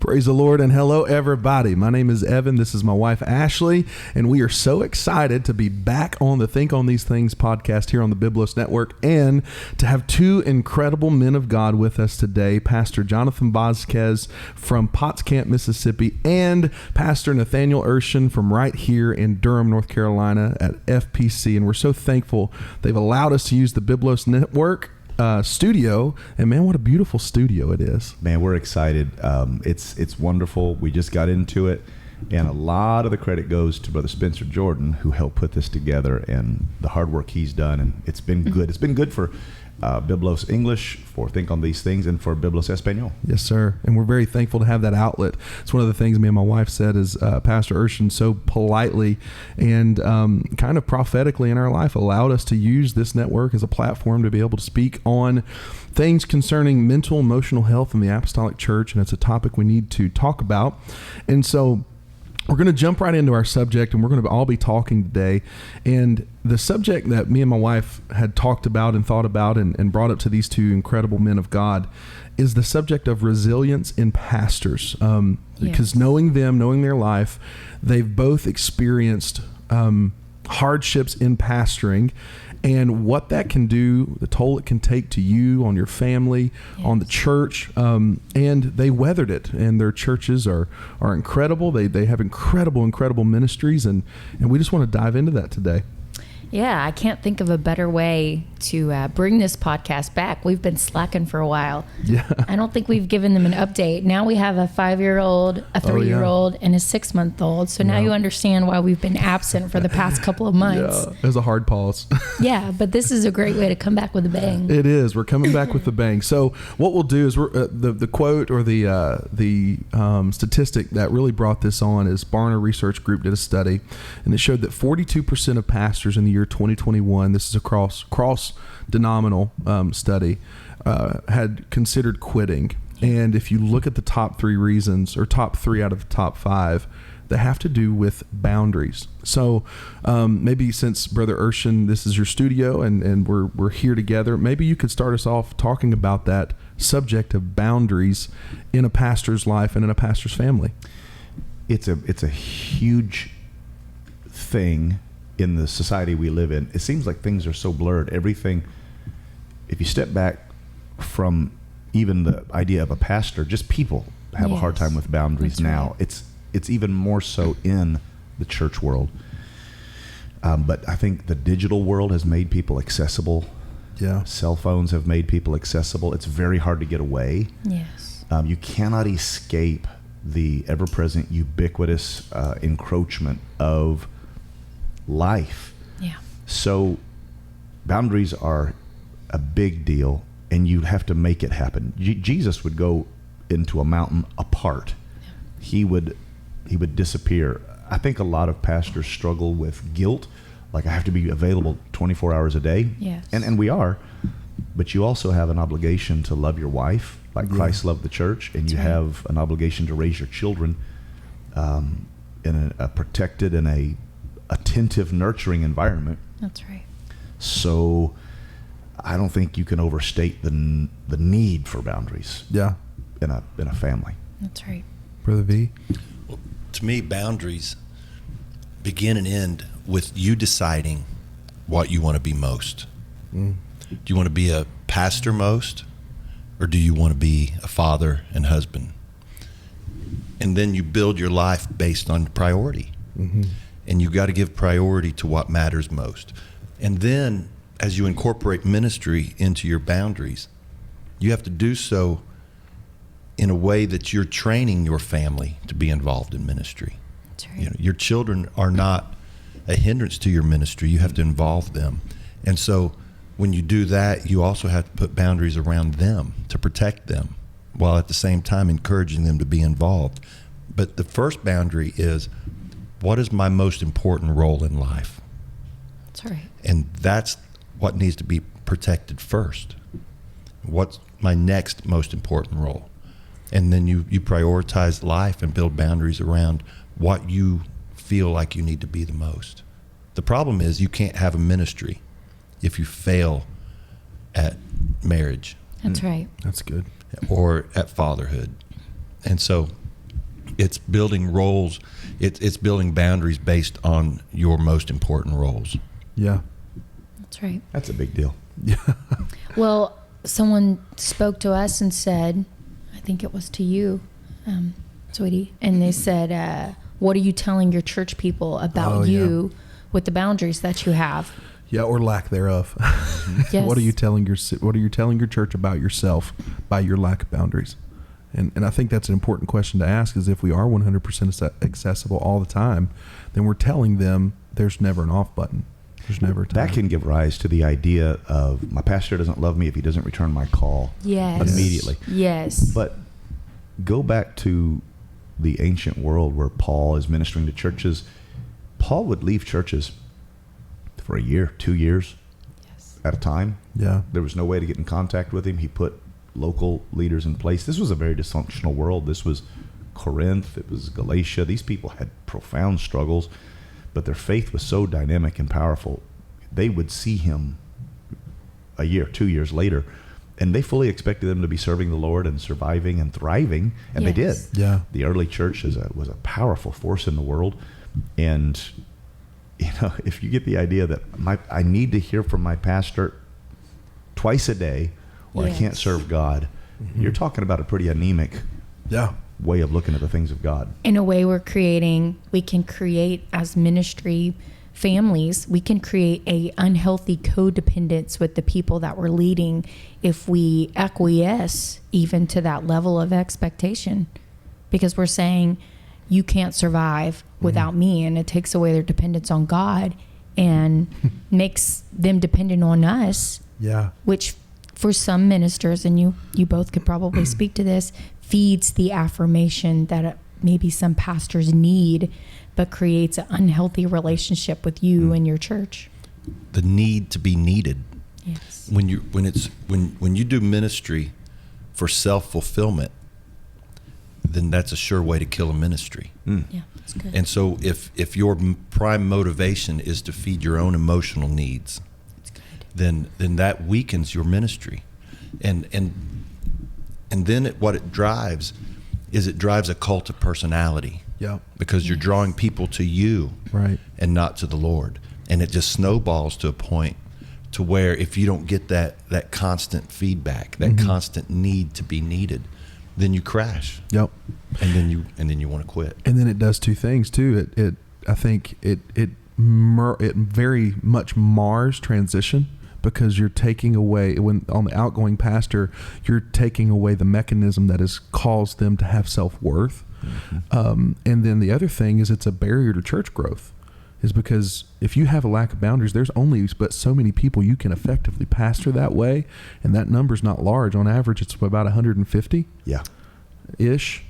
Praise the Lord, and hello everybody. My name is Evan. This is my wife Ashley, and we are so excited to be back on the Think on These Things podcast here on the Biblos Network, and to have two incredible men of God with us today, Pastor Jonathan Vasquez from Potts Camp, Mississippi, and Pastor Nathaniel Urshan from right here in Durham, North Carolina at FPC. And we're so thankful they've allowed us to use the Biblos Network studio, and man, what a beautiful studio it is. Man, we're excited. It's wonderful. We just got into it, and a lot of the credit goes to Brother Spencer Jordan, who helped put this together, and the hard work he's done. And it's been good. It's been good for Biblos English, for Think on These Things, and for Biblos Espanol. Yes, sir. And we're very thankful to have that outlet. It's one of the things me and my wife said is Pastor Urshan so politely and kind of prophetically in our life allowed us to use this network as a platform to be able to speak on things concerning mental, emotional health in the Apostolic Church. And it's a topic we need to talk about. And so we're going to jump right into our subject, and we're going to all be talking today. And the subject that me and my wife had talked about and thought about and brought up to these two incredible men of God is the subject of resilience in pastors. Because knowing them, knowing their life, they've both experienced hardships in pastoring, and what that can do, the toll it can take to you, on your family, on the church, and they weathered it, and their churches are incredible. They have incredible ministries, and we just want to dive into that today. Yeah, I can't think of a better way to bring this podcast back. We've been slacking for a while. Yeah. I don't think we've given them an update. Now we have a 5-year-old, a 3-year-old, and a 6-month-old. So now you understand why we've been absent for the past couple of months. Yeah, it was a hard pause. Yeah, but this is a great way to come back with a bang. It is. We're coming back with a bang. So what we'll do is the quote or the statistic that really brought this on is Barna Research Group did a study, and it showed that 42% of pastors in the year 2021, this is a cross-denominal study, had considered quitting. And if you look at the top 3 reasons, or top 3 out of the top 5, they have to do with boundaries. So maybe since Brother Urshan, this is your studio and we're here together, maybe you could start us off talking about that subject of boundaries in a pastor's life and in a pastor's family. It's a huge thing in the society we live in. It seems like things are so blurred. Everything, if you step back from even the idea of a pastor, just people have a hard time with boundaries. That's now. Right. It's even more so in the church world. But I think the digital world has made people accessible. Yeah. Cell phones have made people accessible. It's very hard to get away. Yes. You cannot escape the ever-present ubiquitous encroachment of life. Yeah. So boundaries are a big deal, and you have to make it happen. Jesus would go into a mountain apart. Yeah. He would disappear. I think a lot of pastors struggle with guilt, like I have to be available 24 hours a day. Yes. And we are, but you also have an obligation to love your wife like Christ loved the church, and you have an obligation to raise your children in a protected and a attentive, nurturing environment. That's right. So I don't think you can overstate the need for boundaries. Yeah. In a family. That's right. Brother V? Well, to me, boundaries begin and end with you deciding what you want to be most. Do you want to be a pastor most, or do you want to be a father and husband? And then you build your life based on priority. Mm-hmm. And you've got to give priority to what matters most. And then as you incorporate ministry into your boundaries, you have to do so in a way that you're training your family to be involved in ministry. That's right. You know, your children are not a hindrance to your ministry. You have to involve them. And so when you do that, you also have to put boundaries around them to protect them, while at the same time encouraging them to be involved. But the first boundary is, what is my most important role in life? That's right. And that's what needs to be protected first. What's my next most important role? And then you prioritize life and build boundaries around what you feel like you need to be the most. The problem is you can't have a ministry if you fail at marriage. That's right. That's good. Or at fatherhood. And so It's building roles. It's building boundaries based on your most important roles. Yeah. That's right. That's a big deal. Yeah. Well, someone spoke to us and said, I think it was to you, sweetie, and they said, what are you telling your church people about you with the boundaries that you have? Yeah, or lack thereof. Yes. What are you telling your church about yourself by your lack of boundaries? And I think that's an important question to ask, is if we are 100% accessible all the time, then we're telling them there's never an off button. There's never a time. That can give rise to the idea of, my pastor doesn't love me if he doesn't return my call immediately. Yes. But go back to the ancient world where Paul is ministering to churches. Paul would leave churches for a year, 2 years at a time. Yeah. There was no way to get in contact with him. He put local leaders in place. This was a very dysfunctional world. This was Corinth. It was Galatia. These people had profound struggles, but their faith was so dynamic and powerful. They would see him a year, 2 years later, and they fully expected them to be serving the Lord and surviving and thriving, and they did. Yeah. The early church was a powerful force in the world, and if you get the idea that I need to hear from my pastor twice a day, or I can't serve God, you're talking about a pretty anemic way of looking at the things of God. In a way, we can create as ministry families, we can create a unhealthy codependence with the people that we're leading if we acquiesce even to that level of expectation, because we're saying you can't survive without me, and it takes away their dependence on God and makes them dependent on us. Yeah. Which for some ministers, and you both could probably speak to this, feeds the affirmation that maybe some pastors need, but creates an unhealthy relationship with you and your church. The need to be needed. Yes. When you do ministry for self-fulfillment, then that's a sure way to kill a ministry. Yeah, that's good. And so if your prime motivation is to feed your own emotional needs, then that weakens your ministry. And then what it drives is a cult of personality. Yeah. Because you're drawing people to you, right, and not to the Lord. And it just snowballs to a point to where if you don't get that constant feedback, that constant need to be needed, then you crash. Yep. And then you want to quit. And then it does two things too. I think it very much mars transition, because you're taking away, when on the outgoing pastor, you're taking away the mechanism that has caused them to have self-worth. And then the other thing is, it's a barrier to church growth, is because if you have a lack of boundaries, there's only but so many people you can effectively pastor that way, and that number's not large. On average, it's about 150 ish.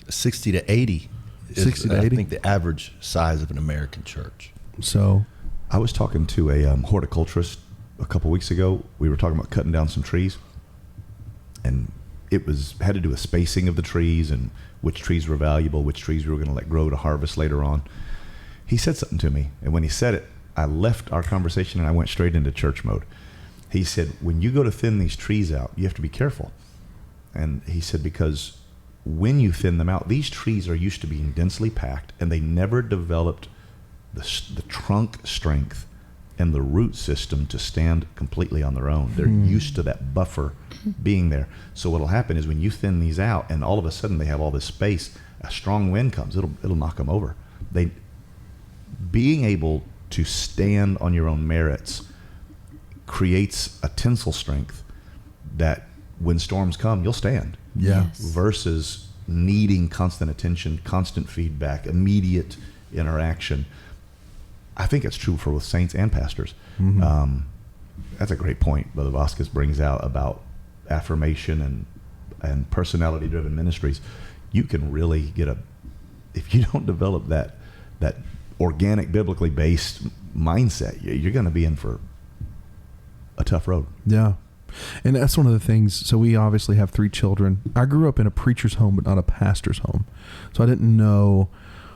60 to 80 is, 60 to 80? I think, the average size of an American church. So I was talking to a horticulturist a couple weeks ago. We were talking about cutting down some trees, and it had to do with spacing of the trees and which trees were valuable, which trees we were going to let grow to harvest later on. He said something to me, and when he said it, I left our conversation and I went straight into church mode. He said, when you go to thin these trees out, you have to be careful. And he said, because when you thin them out, these trees are used to being densely packed, and they never developed the trunk strength and the root system to stand completely on their own. They're used to that buffer being there. So what'll happen is, when you thin these out and all of a sudden they have all this space, a strong wind comes, it'll knock them over. Being able to stand on your own merits creates a tensile strength that when storms come, you'll stand. yeah. Yes. Versus needing constant attention, constant feedback, immediate interaction. I think it's true for both saints and pastors. That's a great point Brother Vasquez brings out about affirmation and personality-driven ministries. You can really if you don't develop that organic, biblically based mindset, you're going to be in for a tough road. Yeah. And that's one of the things. So we obviously have 3 children. I grew up in a preacher's home, but not a pastor's home. So I didn't know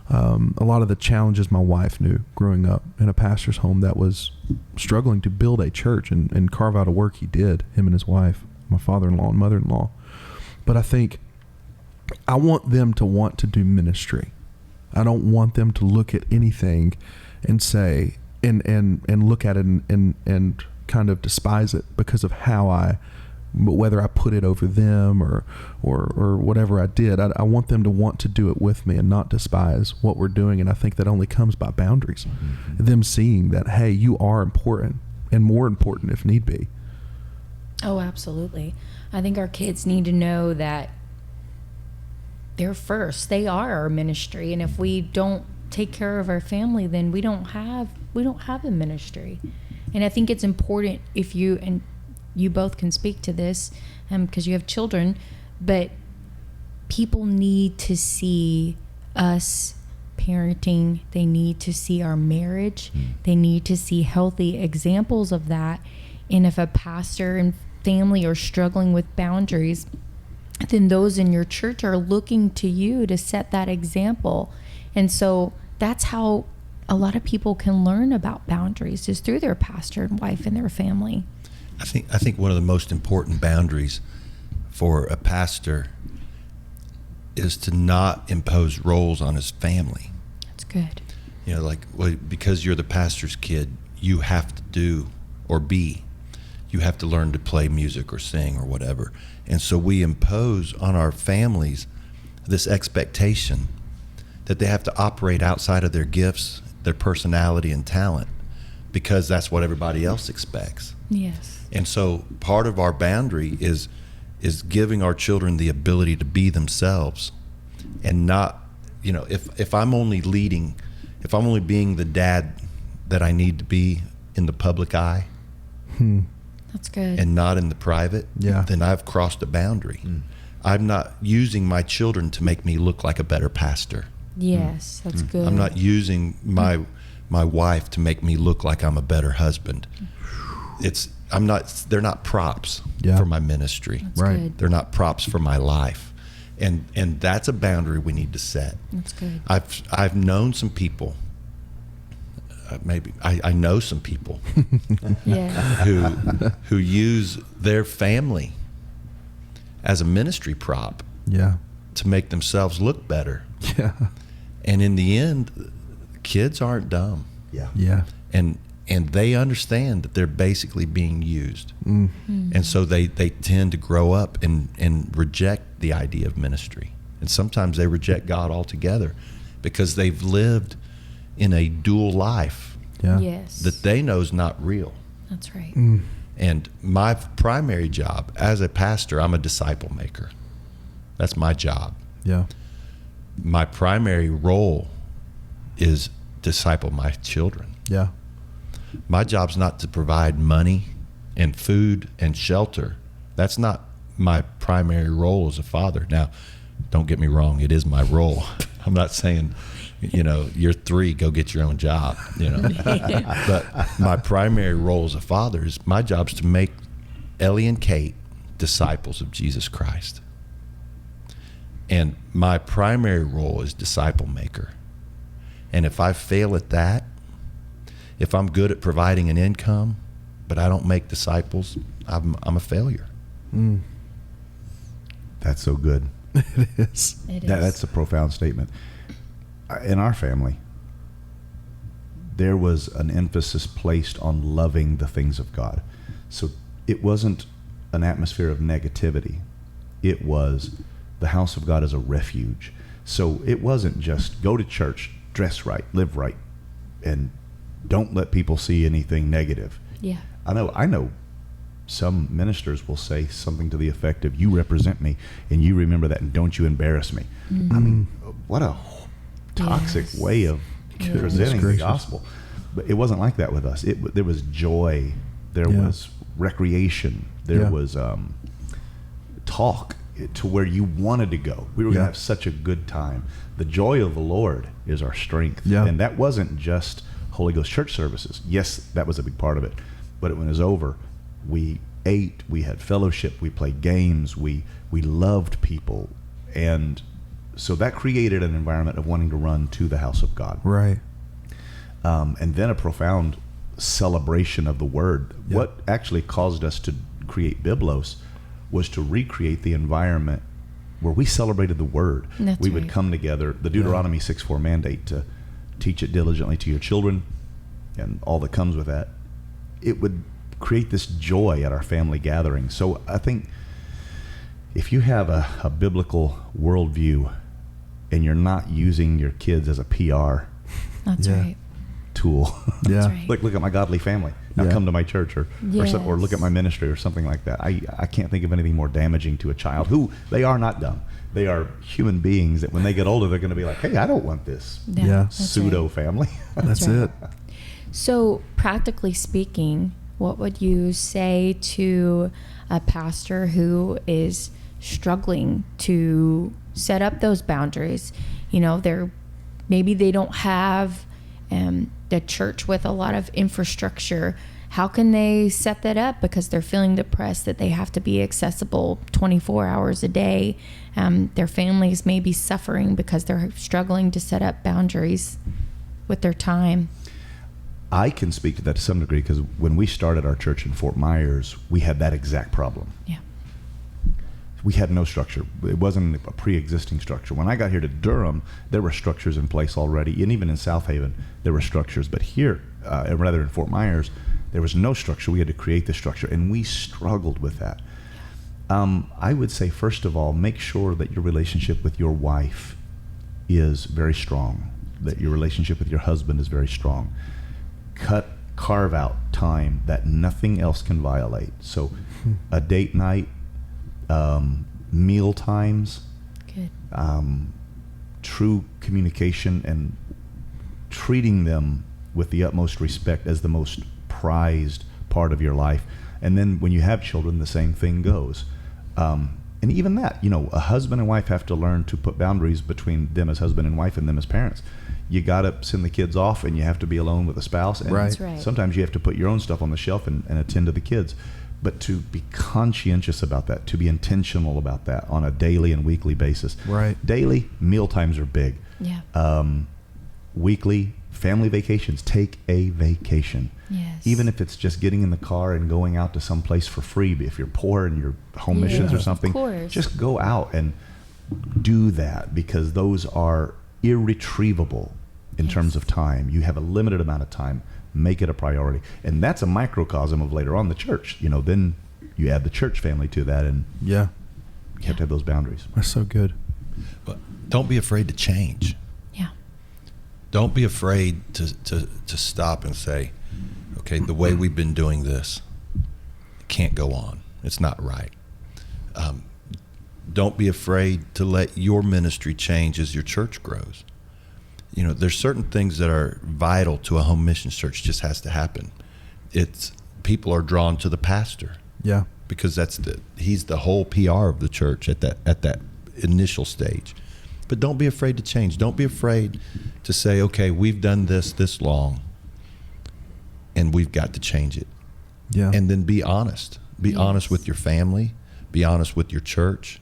a lot of the challenges my wife knew growing up in a pastor's home that was struggling to build a church and carve out a work he did, him and his wife, my father-in-law and mother-in-law. But I think I want them to want to do ministry. I don't want them to look at anything and say, and look at it and kind of despise it because of whether I put it over them or whatever I did. I want them to want to do it with me and not despise what we're doing. And I think that only comes by boundaries. Mm-hmm. Them seeing that, hey, you are important, and more important if need be. Oh, absolutely. I think our kids need to know that they're first. They are our ministry. And if we don't take care of our family, then we don't have a ministry. And I think it's important, if you both can speak to this, because you have children, but people need to see us parenting. They need to see our marriage. They need to see healthy examples of that. And if a pastor and family are struggling with boundaries, then those in your church are looking to you to set that example. And so that's how a lot of people can learn about boundaries, is through their pastor and wife and their family. I think one of the most important boundaries for a pastor is to not impose roles on his family. That's good. Because you're the pastor's kid, you have to do or be. You have to learn to play music or sing or whatever. And so we impose on our families this expectation that they have to operate outside of their gifts, their personality and talent, because that's what everybody else expects. Yes. And so part of our boundary is giving our children the ability to be themselves, and not, if I'm only leading, if I'm only being the dad that I need to be in the public eye, that's good, and not in the private, then I've crossed a boundary. I'm not using my children to make me look like a better pastor. Yes, that's good. I'm not using my wife to make me look like I'm a better husband. They're not props for my ministry. That's good. They're not props for my life. And that's a boundary we need to set. That's good. I've known some people, I know some people who use their family as a ministry prop to make themselves look better. Yeah. And in the end, kids aren't dumb. Yeah. And they understand that they're basically being used. And so they tend to grow up and reject the idea of ministry. And sometimes they reject God altogether because they've lived in a dual life that they know is not real. That's right. And my primary job as a pastor, I'm a disciple maker. That's my job. Yeah. My primary role is disciple my children. Yeah. My job's not to provide money and food and shelter. That's not my primary role as a father. Now, don't get me wrong, it is my role. I'm not saying, you're 3, go get your own job, But my primary role as a father is, my job's to make Ellie and Kate disciples of Jesus Christ. And my primary role is disciple maker. And if I fail at that, if I'm good at providing an income, but I don't make disciples, I'm a failure. That's so good. It is. That's a profound statement. In our family, there was an emphasis placed on loving the things of God. So it wasn't an atmosphere of negativity. It was the house of God as a refuge. So it wasn't just go to church, dress right, live right, and don't let people see anything negative. Yeah. I know some ministers will say something to the effect of, you represent me and you remember that, and don't you embarrass me. I mean, what a toxic way of presenting the gospel. But it wasn't like that with us. There was joy. There was recreation. There was talk to where you wanted to go. We were going to have such a good time. The joy of the Lord is our strength. Yeah. And that wasn't just Holy Ghost church services. Yes, that was a big part of it. But when it was over, we ate, we had fellowship, we played games, we loved people. And so that created an environment of wanting to run to the house of God. Right. And then a profound celebration of the word. Yep. What actually caused us to create Biblos was to recreate the environment where we celebrated the Word. That's We would right. come together, the Deuteronomy 6:4 mandate to teach it diligently to your children and all that comes with that. It would create this joy at our family gathering. So I think if you have a biblical worldview and you're not using your kids as a PR That's Yeah. right. tool, Yeah. That's right. look at my godly family. Now Yeah. come to my church or look at my ministry or something like that. I can't think of anything more damaging to a child who, they are not dumb. They are human beings that when they get older, they're going to be like, hey, I don't want this Yeah. That's pseudo right. family. That's right. it. So, practically speaking, what would you say to a pastor who is struggling to set up those boundaries? You know, maybe they don't have the church with a lot of infrastructure. How can they set that up? Because they're feeling depressed that they have to be accessible 24 hours a day. Their families may be suffering because they're struggling to set up boundaries with their time. I can speak to that to some degree because when we started our church in Fort Myers, we had that exact problem. Yeah. We had no structure. It wasn't a pre-existing structure. When I got here to Durham, there were structures in place already, and even in South Haven, there were structures. But here, rather in Fort Myers, there was no structure. We had to create the structure, and we struggled with that. I would say, first of all, make sure that your relationship with your wife is very strong, that your relationship with your husband is very strong. Carve out time that nothing else can violate. So a date night, meal times, Good. true communication, and treating them with the utmost respect as the most prized part of your life. And then when you have children, the same thing goes. And even that, a husband and wife have to learn to put boundaries between them as husband and wife and them as parents. You got to send the kids off and you have to be alone with a spouse. And Right. That's right. sometimes you have to put your own stuff on the shelf and attend to the kids. But to be conscientious about that, to be intentional about that on a daily and weekly basis. Right. Daily, meal times are big. Yeah. Weekly, family vacations. Take a vacation. Yes. Even if it's just getting in the car and going out to some place for free. If you're poor and you're home missions Yeah, or something, of course. just go out and do that, because those are irretrievable in Yes. terms of time. You have a limited amount of time. Make it a priority. And that's a microcosm of later on the church. Then you add the church family to that, and Yeah. you have to have those boundaries. That's so good. But don't be afraid to change. Yeah. Don't be afraid to stop and say, okay, the way we've been doing this can't go on. It's not right. Don't be afraid to let your ministry change as your church grows. There's certain things that are vital to a home missions church, just has to happen. It's people are drawn to the pastor Yeah. because he's the whole PR of the church at that initial stage. But don't be afraid to change. Don't be afraid to say, okay, we've done this long and we've got to change it. Yeah. And then be honest. Be Yes. honest with your family. Be honest with your church.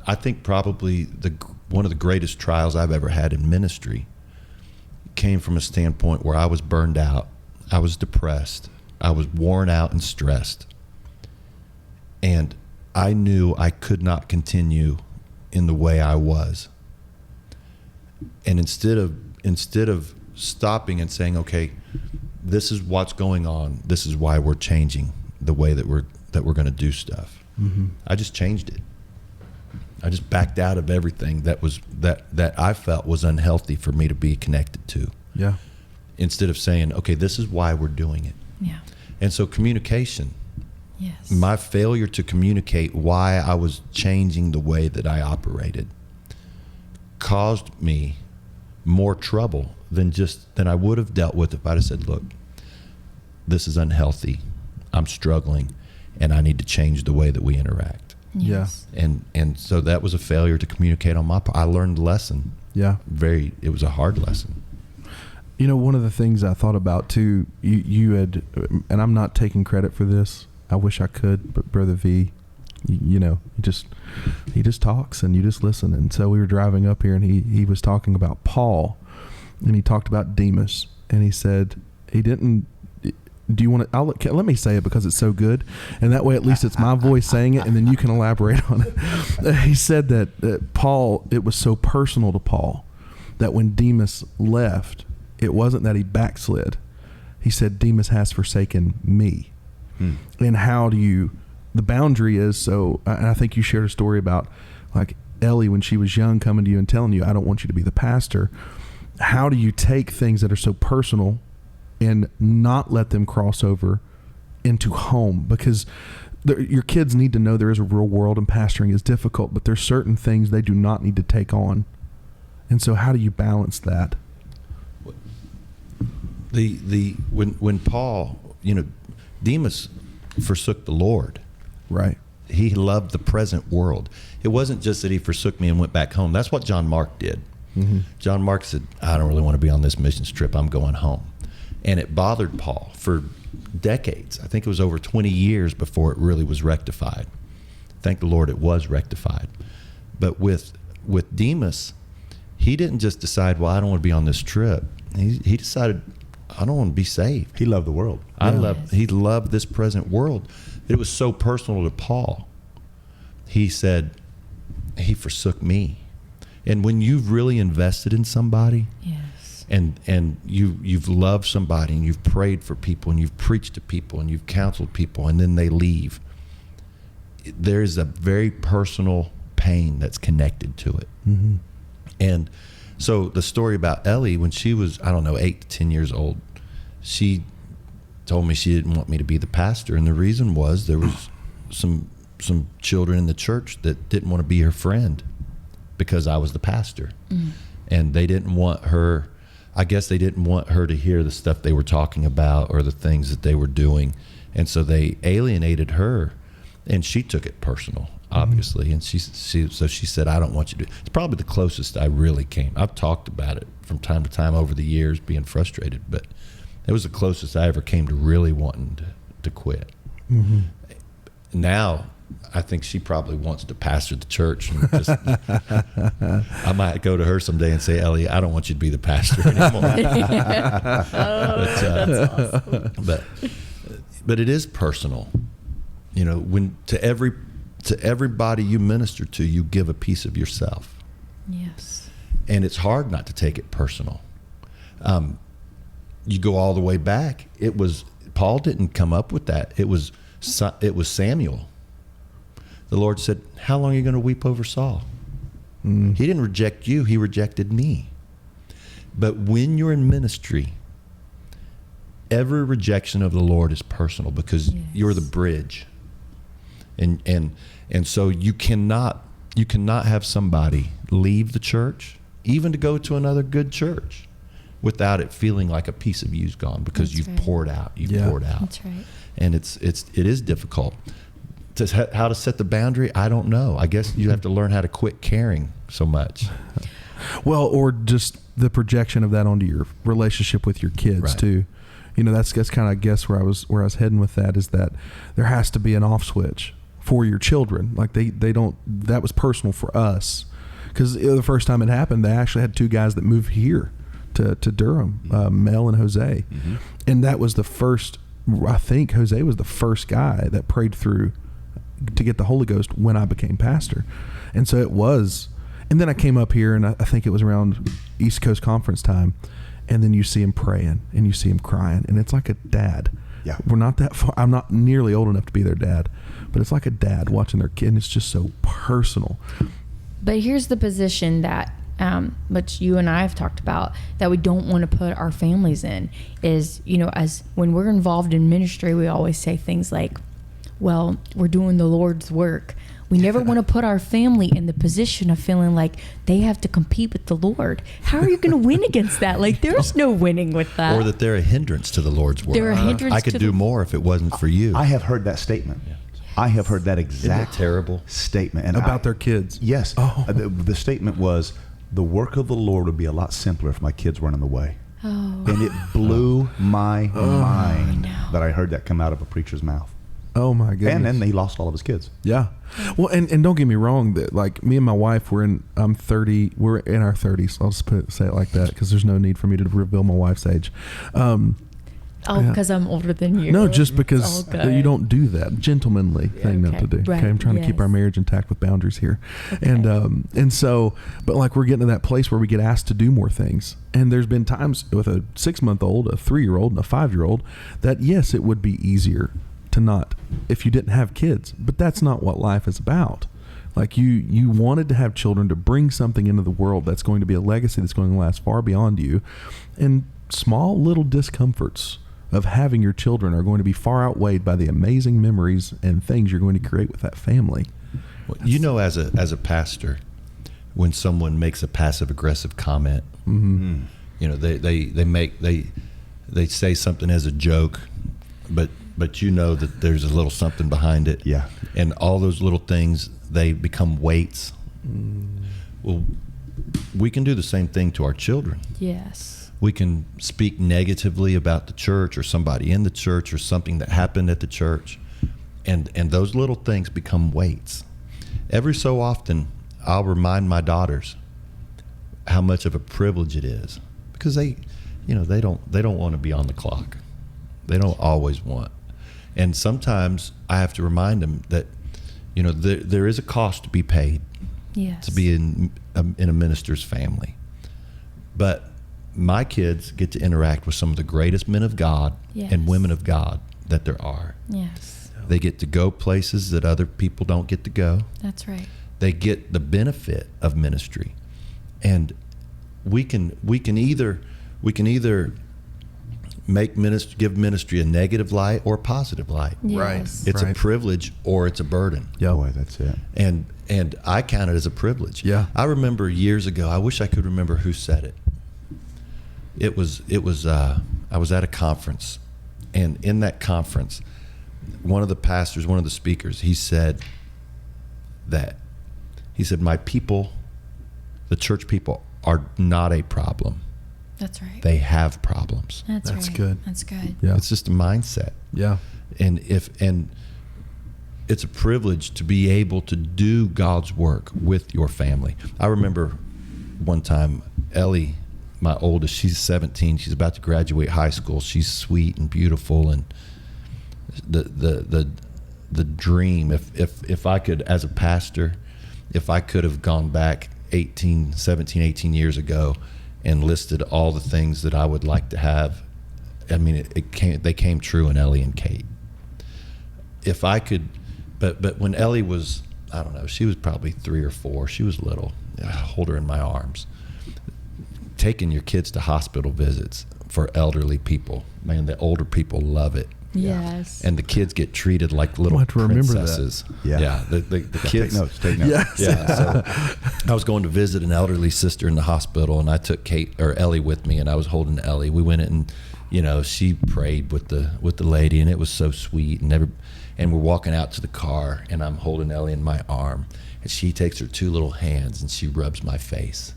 I think probably one of the greatest trials I've ever had in ministry came from a standpoint where I was burned out. I was depressed. I was worn out and stressed. And I knew I could not continue in the way I was. And instead of stopping and saying, okay, this is what's going on, this is why we're changing the way that we're going to do stuff. Mm-hmm. I just changed it. I just backed out of everything that I felt was unhealthy for me to be connected to. Yeah. Instead of saying, okay, this is why we're doing it. Yeah. And so communication, Yes. my failure to communicate why I was changing the way that I operated caused me more trouble than I would have dealt with if I'd have said, look, this is unhealthy. I'm struggling and I need to change the way that we interact. Yes. And so that was a failure to communicate on my part. I learned a lesson. Yeah. It was a hard lesson. One of the things I thought about too, you had, and I'm not taking credit for this. I wish I could, but Brother V, he just talks and you just listen. And so we were driving up here and he was talking about Paul, and he talked about Demas, and he said do you want to, let me say it because it's so good. And that way, at least it's my voice saying it, and then you can elaborate on it. He said that Paul, it was so personal to Paul that when Demas left, it wasn't that he backslid. He said, Demas has forsaken me. And how do you, the boundary is so, and I think you shared a story about like Ellie when she was young coming to you and telling you, I don't want you to be the pastor. How do you take things that are so personal and not let them cross over into home? Because your kids need to know there is a real world and pastoring is difficult, but there's certain things they do not need to take on. And so how do you balance that? When Paul, Demas forsook the Lord. Right. He loved the present world. It wasn't just that he forsook me and went back home. That's what John Mark did. Mm-hmm. John Mark said, I don't really want to be on this missions trip. I'm going home. And it bothered Paul for decades. I think it was over 20 years before it really was rectified. Thank the Lord it was rectified. But with Demas, he didn't just decide, well, I don't want to be on this trip. He decided, I don't want to be saved. He loved the world. He loved this present world. It was so personal to Paul. He said, he forsook me. And when you've really invested in somebody, yes, and you've loved somebody and you've prayed for people and you've preached to people and you've counseled people and then they leave, there's a very personal pain that's connected to it. Mm-hmm. And so the story about Ellie, when she was, 8 to 10 years old, she told me she didn't want me to be the pastor. And the reason was there was some children in the church that didn't want to be her friend because I was the pastor. And they didn't want her, I guess they didn't want her to hear the stuff they were talking about or the things that they were doing. And so they alienated her, and she took it personal, obviously. And she said, I don't want you to. It's probably the closest I really came. I've talked about it from time to time over the years, being frustrated, but it was the closest I ever came to really wanting to quit. Mm-hmm. Now, I think she probably wants to pastor the church. And just, I might go to her someday and say, Ellie, I don't want you to be the pastor anymore. That's awesome. But it is personal. When to everybody you minister to, you give a piece of yourself. Yes. And it's hard not to take it personal. You go all the way back. Paul didn't come up with that. It was Samuel. The Lord said, how long are you going to weep over Saul? He didn't reject you. He rejected me. But when you're in ministry, every rejection of the Lord is personal because you're the bridge. And so you cannot have somebody leave the church, even to go to another good church, without it feeling like a piece of you's gone because you've poured out. Poured out. That's right. And it is difficult. How to set the boundary, I don't know. I guess you have to learn how to quit caring so much. Well, or just the projection of that onto your relationship with your kids, right, too. That's kind of, I guess, where I was heading with that, is that there has to be an off switch for your children. Like they don't, that was personal for us. Because the first time it happened, they actually had two guys that moved here to Durham, Mel and Jose. Mm-hmm. And that was the first, I think Jose was the first guy that prayed through to get the Holy Ghost when I became pastor. And so it was, and then I came up here, and I think it was around East Coast Conference time, and then you see him praying and you see him crying, and it's like a dad. Yeah. We're not that far. I'm not nearly old enough to be their dad, but it's like a dad watching their kid, and it's just so personal. But here's the position that, which you and I have talked about, that we don't want to put our families in, is, as when we're involved in ministry, we always say things like, well, we're doing the Lord's work. We never want to put our family in the position of feeling like they have to compete with the Lord. How are you going to win against that? Like, there's no winning with that. Or that they're a hindrance to the Lord's work. They're a hindrance. I could do more if it wasn't for you. I have heard that statement. Yes. I have heard that exact terrible statement. And about their kids. Yes. Oh. The statement was, the work of the Lord would be a lot simpler if my kids weren't in the way. Oh. And it blew my mind that I heard that come out of a preacher's mouth. Oh my goodness. And then he lost all of his kids. Yeah. Well, and don't get me wrong, that like me and my wife, we're in our 30s. I'll just say it like that, because there's no need for me to reveal my wife's age. Oh, because I'm older than you. No, just It's because all good. you don't do that. Gentlemanly thing not Okay, to do. right, Okay, I'm trying to keep yes. our marriage intact with boundaries here. Okay. And so, but like we're getting to that place where we get asked to do more things. And there's been times with a 6-month-old, a 3-year-old, and a 5-year-old that yes, it would be easier to not if you didn't have kids. But that's not what life is about. Like you wanted to have children to bring something into the world that's going to be a legacy that's going to last far beyond you. And small little discomforts of having your children are going to be far outweighed by the amazing memories and things you're going to create with that family. Well, you know, as a pastor, when someone makes a passive aggressive comment, Mm-hmm. you know, they say something as a joke, but you know that there's a little something behind it. Yeah. And all those little things, they become weights. Well, we can do the same thing to our children. Yes. We can speak negatively about the church or somebody in the church or something that happened at the church. And those little things become weights. Every so often, I'll remind my daughters how much of a privilege it is, because they don't want to be on the clock. They don't always want. And sometimes I have to remind them that, you know, there is a cost to be paid Yes. to be in a minister's family. But my kids get to interact with some of the greatest men of God Yes. and women of God that there are. Yes. They get to go places that other people don't get to go. That's right. They get the benefit of ministry. And we can either give ministry a negative light or a positive light. Yes. It's Right. a privilege or it's a burden. Yep. Boy, that's it. And I count it as a privilege. Yeah. I remember years ago, I wish I could remember who said it. It was I was at a conference, and in that conference, one of the speakers, he said, my people, the church people, are not a problem. That's right. They have problems. That's That's right. good. That's good. Yeah. It's just a mindset. Yeah. And it's a privilege to be able to do God's work with your family. I remember one time, Ellie, my oldest, she's 17. She's about to graduate high school. She's sweet and beautiful, and the dream. If I could, as a pastor, if I could have gone back 18 years ago and listed all the things that I would like to have, I mean, they came true in Ellie and Kate. If I could, but when Ellie was, I don't know, she was probably 3 or 4. She was little. I hold her in my arms. Taking your kids to hospital visits for elderly people, man, the older people love it. Yes. And the kids get treated like little have to remember that. princesses. Yeah. The kids. Take notes. Yes. Yeah. So I was going to visit an elderly sister in the hospital, and I took Ellie with me, and I was holding Ellie. We went in, and, you know, she prayed with the lady, and it was so sweet. And we're walking out to the car, and I'm holding Ellie in my arm, and she takes her 2 little hands and she rubs my face,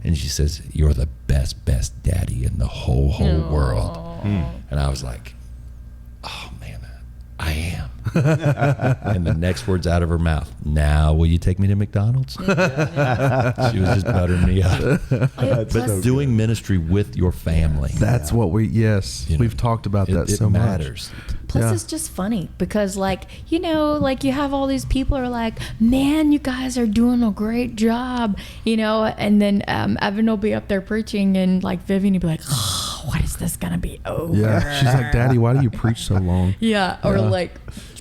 and she says, "You're the best daddy in the whole world." And I was like, "Oh man, I am." And the next words out of her mouth, "Now will you take me to McDonald's?" She was just buttering me up. But doing ministry with your family, That's what we've talked about that it so matters. Plus, Yeah. it's just funny because, like, you know, like you have all these people are like, "Man, you guys are doing a great job," you know, and then Evan will be up there preaching, and like Vivian will be like, "Oh, what is this gonna be over?" Yeah. She's like, "Daddy, why do you preach so long?" Yeah, or Yeah. like,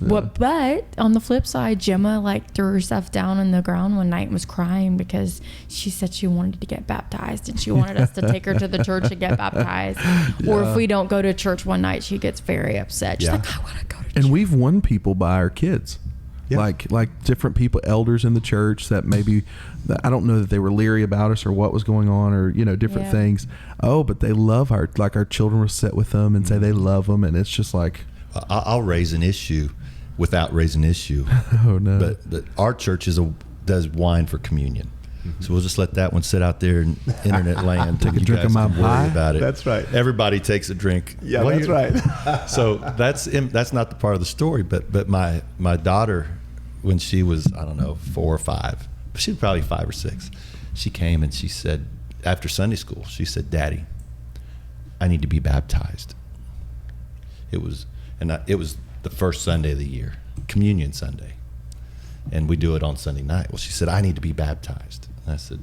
what? But on the flip side, Gemma like threw herself down on the ground one night and was crying because she said she wanted to get baptized and she wanted us to take her to the church to get baptized. Or if we don't go to church one night, she gets very upset. She's Yeah. like, "I want to go to church." And we've won people by our kids. Yeah. Like different people, elders in the church that maybe, I don't know that they were leery about us or what was going on or, you know, different Yeah. things. Oh, but they love our children will sit with them and say they love them. And it's just like, I'll raise an issue without raising an issue. oh no. But our church does wine for communion. So we'll just let that one sit out there in internet land. Take a You drink of guys my can worry pie? about it. That's right. Everybody takes a drink. Yeah, Well, that's right. So that's not the part of the story. But my daughter, when she was, I don't know, 4 or 5, she was probably 5 or 6, she came and she said, after Sunday school, she said, "Daddy, I need to be baptized." It was the first Sunday of the year, Communion Sunday, and we do it on Sunday night. Well, she said, I need to be baptized. And I said,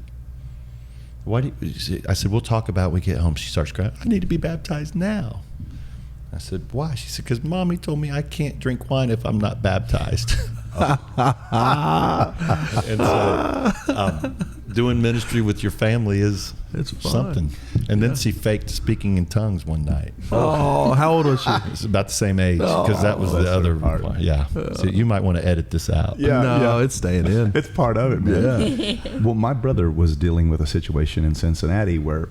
why do you? I said, we'll talk about it when we get home. She starts crying. I need to be baptized now. I said, why? She said, because Mommy told me I can't drink wine if I'm not baptized. And so doing ministry with your family is something. And then she faked speaking in tongues one night. Oh, how old was she? It's about the same age, because that was the other part. Yeah. So you might want to edit this out. No, it's staying in. It's part of it, man. Yeah. Well, my brother was dealing with a situation in Cincinnati where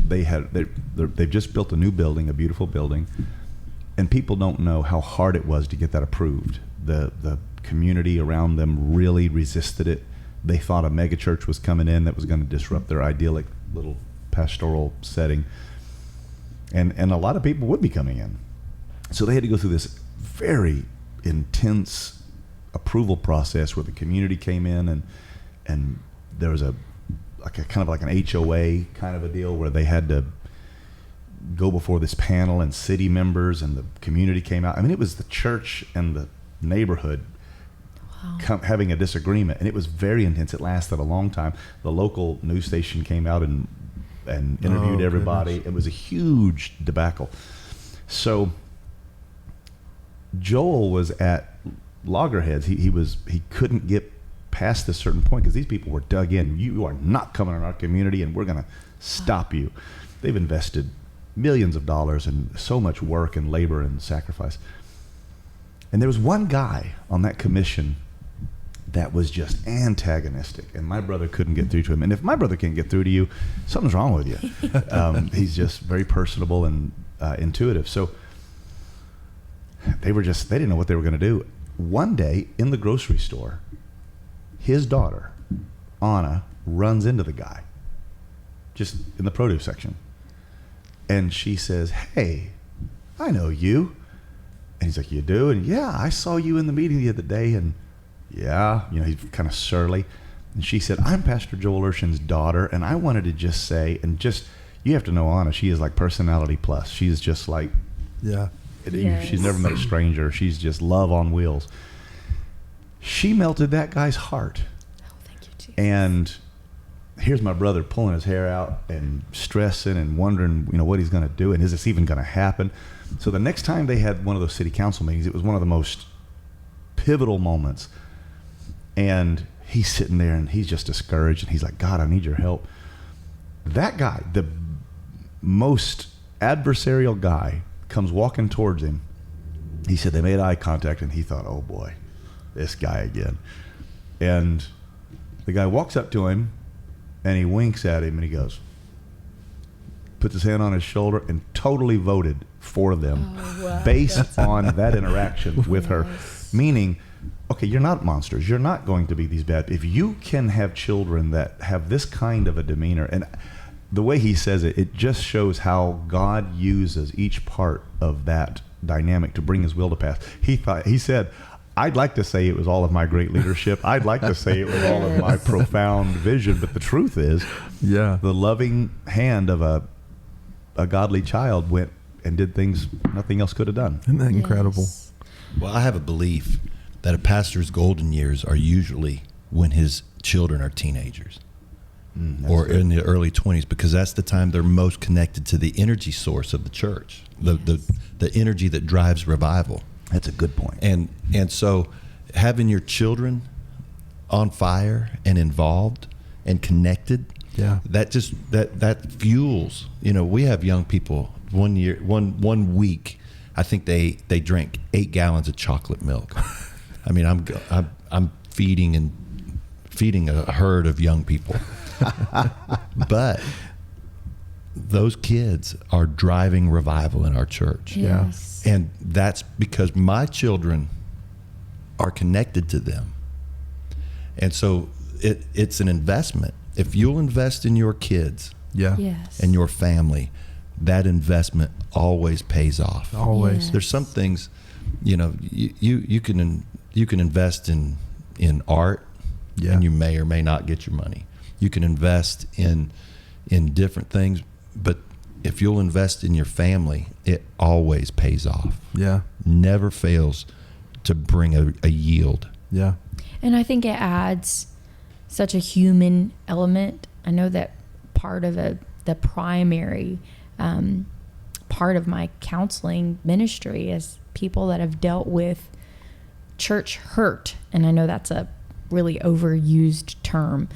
they've just built a new building, a beautiful building, and people don't know how hard it was to get that approved. The community around them really resisted it. They thought a megachurch was coming in that was going to disrupt their idyllic little pastoral setting, and a lot of people would be coming in. So they had to go through this very intense approval process where the community came in, and there was a kind of like an HOA kind of a deal where they had to go before this panel, and city members and the community came out. I mean, it was the church and the neighborhood having a disagreement, and it was very intense. It lasted a long time. The local news station came out and interviewed everybody. Goodness. It was a huge debacle. So Joel was at loggerheads. He couldn't get past this certain point because these people were dug in. You are not coming in our community, and we're going to stop you. They've invested millions of dollars and so much work and labor and sacrifice. And there was one guy on that commission that was just antagonistic, and my brother couldn't get through to him. And if my brother can't get through to you, something's wrong with you. He's just very personable and intuitive. So they didn't know what they were going to do. One day in the grocery store, his daughter, Anna, runs into the guy just in the produce section. And she says, "Hey, I know you." And he's like, "You do?" And, "Yeah, I saw you in the meeting the other day." And, "Yeah," he's kind of surly. And she said, "I'm Pastor Joel Urshan's daughter, and I wanted to just say," you have to know Anna, she is like personality plus. She's just like, Yes. She's never met a stranger. She's just love on wheels. She melted that guy's heart. Oh, thank you, Jesus. And here's my brother pulling his hair out and stressing and wondering, what he's going to do, and is this even going to happen? So the next time they had one of those city council meetings, it was one of the most pivotal moments. And he's sitting there and he's just discouraged, and he's like, "God, I need your help." That guy, the most adversarial guy, comes walking towards him. He said they made eye contact, and he thought, "Oh boy, this guy again." And the guy walks up to him and he winks at him, and he goes, puts his hand on his shoulder, and totally voted for them based on that interaction with her. Meaning, okay, you're not monsters. You're not going to be these bad. If you can have children that have this kind of a demeanor, and the way he says it, it just shows how God uses each part of that dynamic to bring his will to pass. He said, "I'd like to say it was all of my great leadership. I'd like to say it was all of my profound vision, but the truth is, the loving hand of a godly child went and did things nothing else could have done." Isn't that incredible? Yes. Well, I have a belief that a pastor's golden years are usually when his children are teenagers or in the early 20s, because that's the time they're most connected to the energy source of the church, the energy that drives revival. That's a good point. And so having your children on fire and involved and connected, that fuels. We have young people. One week, I think they drank 8 gallons of chocolate milk. I mean, I'm feeding a herd of young people, but those kids are driving revival in our church. Yes. And that's because my children are connected to them. And so it's an investment. If you'll invest in your kids Yes. and your family, that investment always pays off. Always. Yes. There's some things, you can invest in art, and you may or may not get your money. You can invest in different things, but if you'll invest in your family, it always pays off. Yeah. Never fails to bring a yield. Yeah. And I think it adds such a human element. I know that part of the primary part of my counseling ministry is people that have dealt with church hurt. And I know that's a really overused term.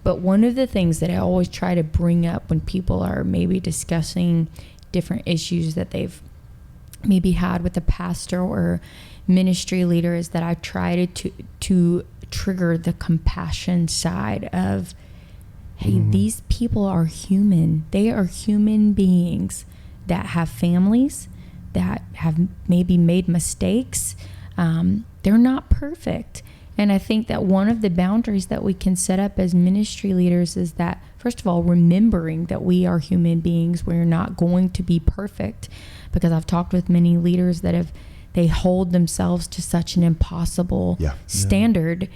But one of the things that I always try to bring up when people are maybe discussing different issues that they've maybe had with a pastor or ministry leader is that I try to trigger the compassion side of, hey, these people are human. They are human beings that have families, that have maybe made mistakes. They're not perfect. And I think that one of the boundaries that we can set up as ministry leaders is that, first of all, remembering that we are human beings. We're not going to be perfect, because I've talked with many leaders that they hold themselves to such an impossible standard.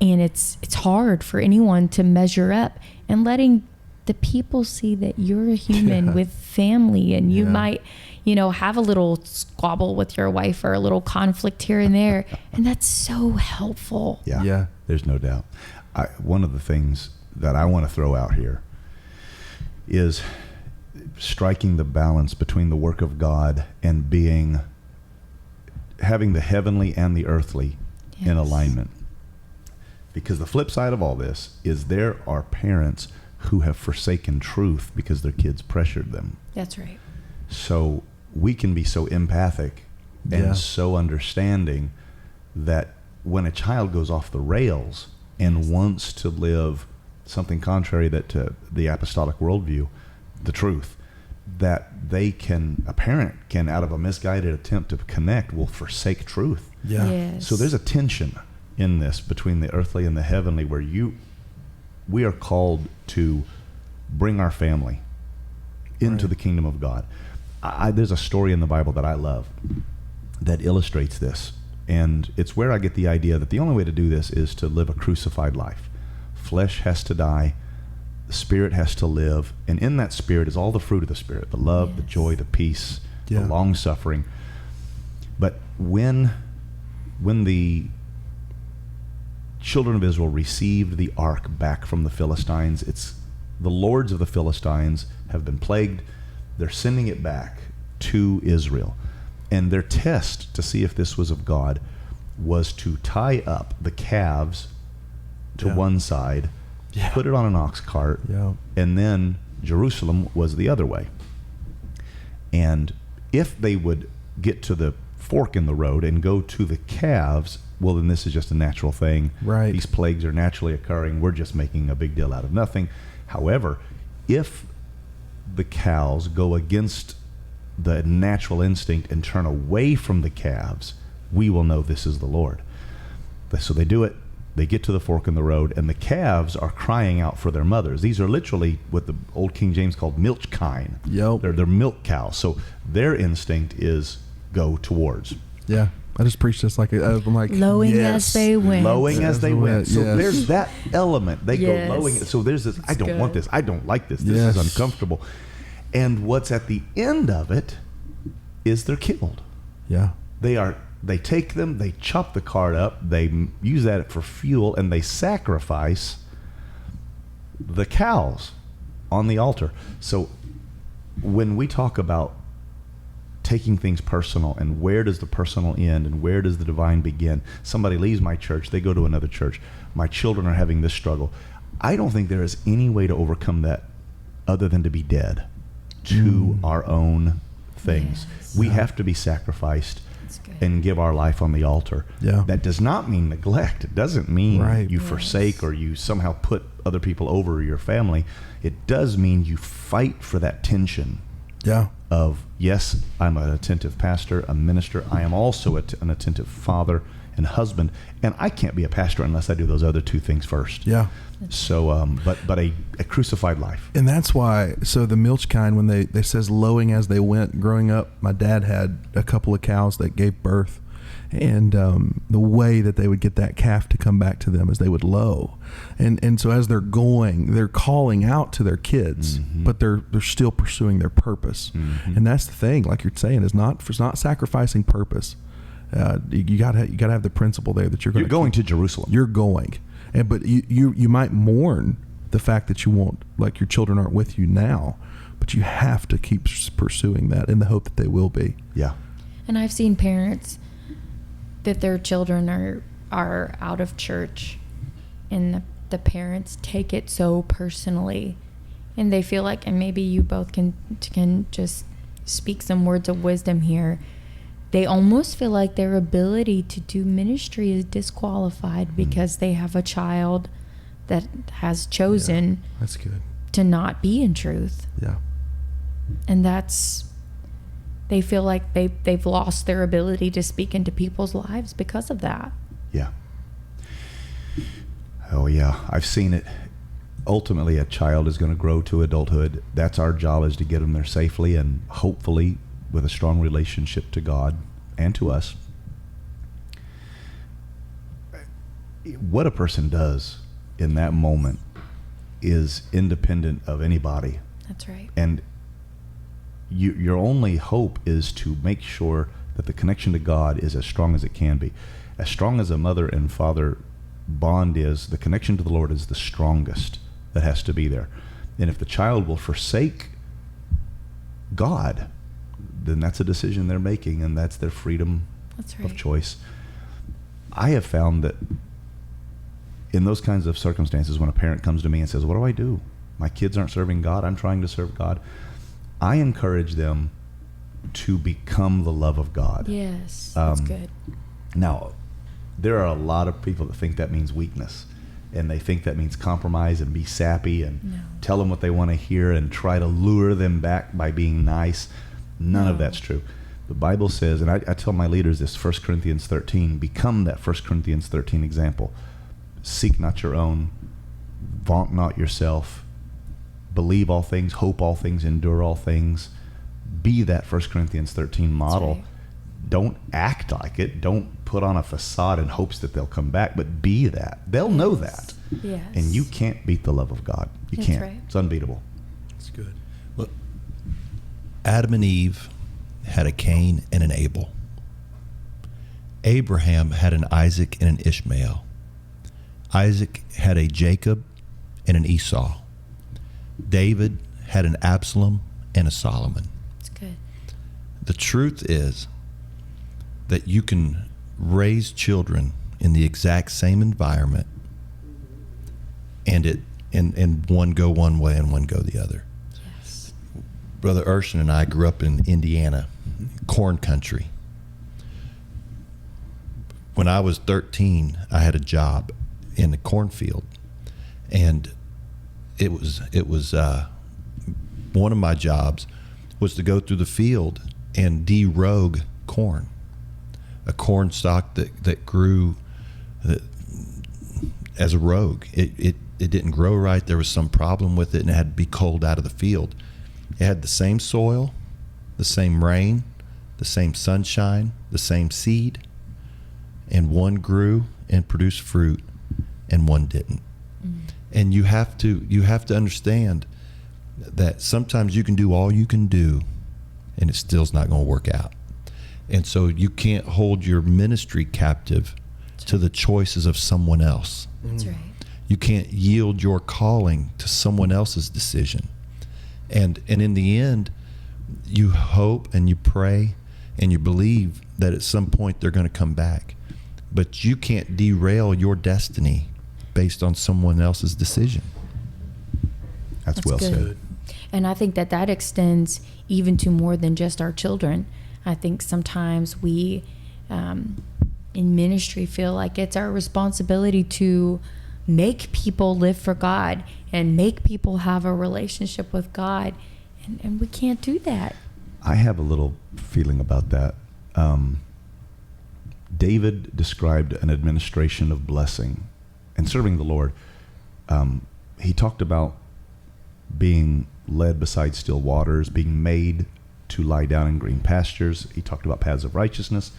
And it's hard for anyone to measure up, and letting the people see that you're a human with family, and you might, have a little squabble with your wife or a little conflict here and there. And that's so helpful. Yeah. There's no doubt. One of the things that I want to throw out here is striking the balance between the work of God and having the heavenly and the earthly in alignment. Because the flip side of all this is there are parents who have forsaken truth because their kids pressured them. That's right. So we can be so empathic and so understanding that when a child goes off the rails and wants to live something contrary to the apostolic worldview, the truth, that a parent can, out of a misguided attempt to connect, will forsake truth. Yeah. Yes. So there's a tension in this between the earthly and the heavenly, where we are called to bring our family into the kingdom of God. There's a story in the Bible that I love that illustrates this, and it's where I get the idea that the only way to do this is to live a crucified life. Flesh has to die, the spirit has to live, and in that spirit is all the fruit of the spirit: the love, the joy, the peace, the long suffering. But when the children of Israel received the ark back from the Philistines, the lords of the Philistines have been plagued. They're sending it back to Israel. And their test to see if this was of God was to tie up the calves to one side, put it on an ox cart, and then Jerusalem was the other way. And if they would get to the fork in the road and go to the calves, well, then this is just a natural thing. Right. These plagues are naturally occurring. We're just making a big deal out of nothing. However, if the cows go against the natural instinct and turn away from the calves, we will know this is the Lord. So they do it. They get to the fork in the road, and the calves are crying out for their mothers. These are literally what the old King James called milch kine. Yep. They're milk cows. So their instinct is go towards. Yeah. I just preached this I'm like, lowing as they went. Lowing as they went. So Yes. there's that element. They go lowing. So there's this, I don't want good. this. I don't like this. This is uncomfortable. And what's at the end of it is they're killed. Yeah. They take them, they chop the cart up, they use that for fuel, and they sacrifice the cows on the altar. So when we talk about taking things personal, and where does the personal end and where does the divine begin? Somebody leaves my church, they go to another church. My children are having this struggle. I don't think there is any way to overcome that other than to be dead to our own things. Yes. We have to be sacrificed and give our life on the altar. Yeah. That does not mean neglect. It doesn't mean you Yes. forsake or you somehow put other people over your family. It does mean you fight for that tension of, yes, I'm an attentive pastor, a minister. I am also an attentive father and husband, and I can't be a pastor unless I do those other two things first. Yeah. So, but a crucified life. And that's why, so the milch kind, when they says lowing as they went, growing up, my dad had a couple of cows that gave birth. and the way that they would get that calf to come back to them is they would low, and so as they're going, they're calling out to their kids, but they're still pursuing their purpose, and that's the thing. Like you're saying, it's not sacrificing purpose. You gotta have the principle there that you're going to Jerusalem. You're going, but you might mourn the fact that you won't, like, your children aren't with you now, but you have to keep pursuing that in the hope that they will be. Yeah. And I've seen parents that their children are out of church, and the parents take it so personally, and they feel like, and maybe you both can just speak some words of wisdom here, they almost feel like their ability to do ministry is disqualified because they have a child that has chosen that's good to not be in truth. Yeah. And they feel like they've lost their ability to speak into people's lives because of that. Yeah. Oh, yeah. I've seen it. Ultimately, a child is going to grow to adulthood. That's our job, is to get them there safely and hopefully with a strong relationship to God and to us. What a person does in that moment is independent of anybody. That's right. And your only hope is to make sure that the connection to God is as strong as it can be. As strong as a mother and father bond is, the connection to the Lord is the strongest that has to be there. And if the child will forsake God, then that's a decision they're making, and that's their freedom of choice. I have found that in those kinds of circumstances, when a parent comes to me and says, what do I do? My kids aren't serving God. I'm trying to serve God. I encourage them to become the love of God. Yes, that's good. Now, there are a lot of people that think that means weakness, and they think that means compromise and be sappy and tell them what they want to hear and try to lure them back by being nice. None of that's true. The Bible says, and I tell my leaders this, 1 Corinthians 13, become that 1 Corinthians 13 example. Seek not your own, vaunt not yourself, believe all things, hope all things, endure all things. Be that 1 Corinthians 13 model. Right. Don't act like it. Don't put on a facade in hopes that they'll come back, but be that. They'll know that. Yes. And you can't beat the love of God. You can't. Right. It's unbeatable. That's good. Well, Adam and Eve had a Cain and an Abel. Abraham had an Isaac and an Ishmael. Isaac had a Jacob and an Esau. David had an Absalom and a Solomon. That's good. The truth is that you can raise children in the exact same environment, and one go one way and one go the other. Yes. Brother Urshan and I grew up in Indiana, corn country. When I was 13, I had a job in the cornfield, and it was one of my jobs was to go through the field and de-rogue corn, a corn stalk that grew as a rogue. It didn't grow right. There was some problem with it, and it had to be culled out of the field. It had the same soil, the same rain, the same sunshine, the same seed, and one grew and produced fruit, and one didn't. And you have to understand that sometimes you can do all you can do, and it still's not going to work out. And so you can't hold your ministry captive to the choices of someone else. That's right. You can't yield your calling to someone else's decision. And in the end, you hope and you pray and you believe that at some point they're going to come back. But you can't derail your destiny based on someone else's decision. That's well good. said. And I think that extends even to more than just our children. I think sometimes we in ministry feel like it's our responsibility to make people live for God and make people have a relationship with God, and we can't do that. I have a little feeling about that. David described an administration of blessing and serving the Lord. He talked about being led beside still waters, being made to lie down in green pastures. He talked about paths of righteousness.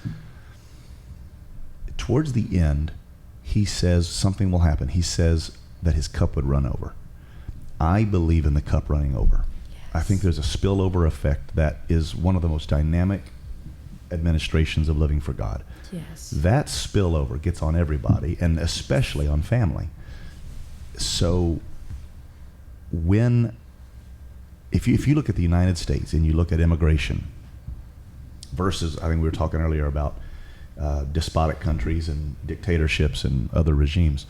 towards the end, he says something will happen. He says that his cup would run over. I believe in the cup running over. Yes. I think there's a spillover effect that is one of the most dynamic administrations of living for God. Yes. That spillover gets on everybody, and especially on family. So if you look at the United States and you look at immigration versus, I think we were talking earlier about despotic countries and dictatorships and other regimes,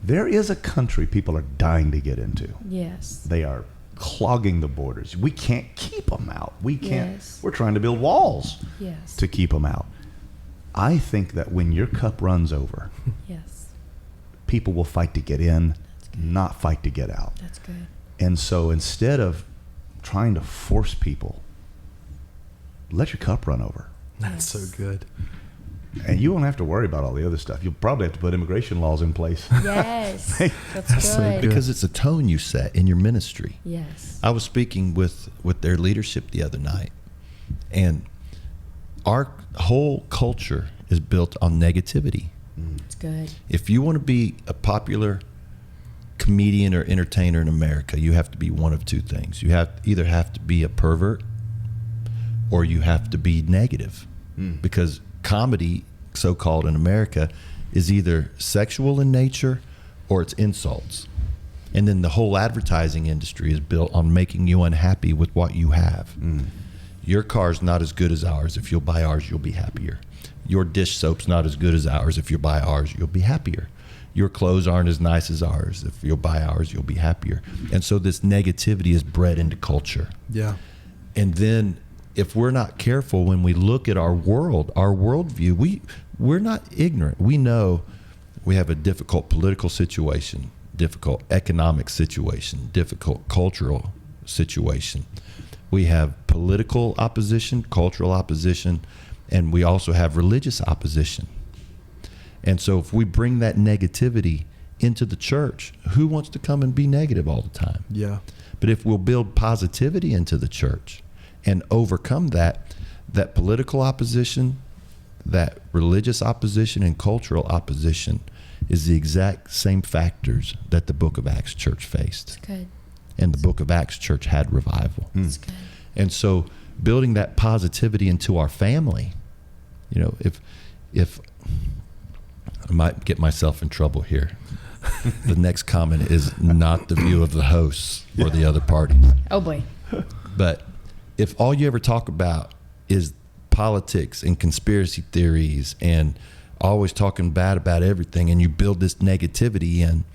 there is a country people are dying to get into. Yes. They are clogging the borders. We can't keep them out. We can't. Yes. We're trying to build walls Yes. to keep them out. I think that when your cup runs over, Yes. people will fight to get in, not fight to get out. That's good. And so instead of trying to force people, let your cup run over. That's Yes. so good. And you won't have to worry about all the other stuff. You'll probably have to put immigration laws in place. Yes. That's That's so good. good. Because it's a tone you set in your ministry. Yes. I was speaking with their leadership the other night, and our whole culture is built on negativity. That's good. If you want to be a popular comedian or entertainer in America, you have to be one of two things. You either have to be a pervert or you have to be negative. Because comedy, so-called in America, is either sexual in nature or it's insults. And then the whole advertising industry is built on making you unhappy with what you have. Your car's not as good as ours. If you'll buy ours, you'll be happier. Your dish soap's not as good as ours. If you buy ours, you'll be happier. Your clothes aren't as nice as ours. If you'll buy ours, you'll be happier. And so this negativity is bred into culture. Yeah. And then if we're not careful when we look at our world, our worldview, we're not ignorant. We know we have a difficult political situation, difficult economic situation, difficult cultural situation. We have political opposition, cultural opposition, and we also have religious opposition. And so if we bring that negativity into the church, who wants to come and be negative all the time? Yeah. But if we'll build positivity into the church and overcome that political opposition, that religious opposition and cultural opposition is the exact same factors that the book of Acts church faced. That's good. And the book of Acts church had revival. That's good. And so building that positivity into our family, if I might get myself in trouble here. The next comment is not the view of the hosts or the other parties. Oh boy. But if all you ever talk about is politics and conspiracy theories and always talking bad about everything, and you build this negativity in,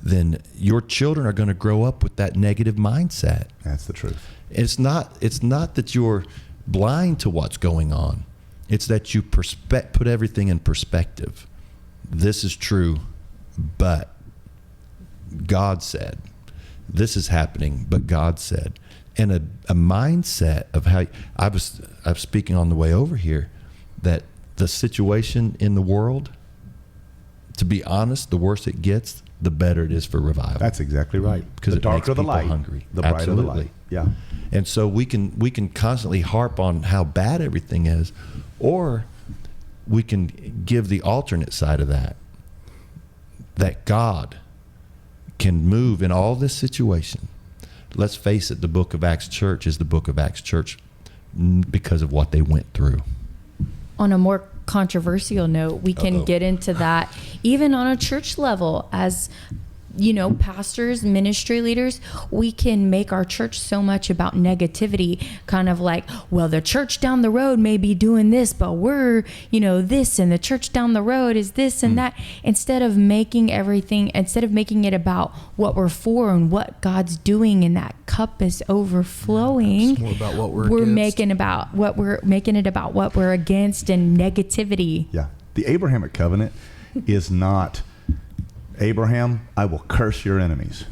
then your children are going to grow up with that negative mindset. That's the truth. It's not that you're blind to what's going on. It's that you put everything in perspective. This is true, but God said. This is happening, but God said. And a mindset of how I was speaking on the way over here, that the situation in the world, to be honest, the worse it gets, the better it is for revival. That's exactly right. Because the it makes darker the people light, hungry. the brighter Absolutely. the light. Yeah. And so we can constantly harp on how bad everything is, or we can give the alternate side of that God can move in all this situation. Let's face it, the book of Acts church is the book of Acts church because of what they went through. On a more controversial note, we can get into that even on a church level. As pastors, ministry leaders, we can make our church so much about negativity, kind of like, well, the church down the road may be doing this, but we're, this, and the church down the road is this and that. Instead of making it about what we're for and what God's doing, and that cup is overflowing. It's more about what we're against. making it about what we're against and negativity. Yeah. The Abrahamic covenant is not, Abraham, I will curse your enemies,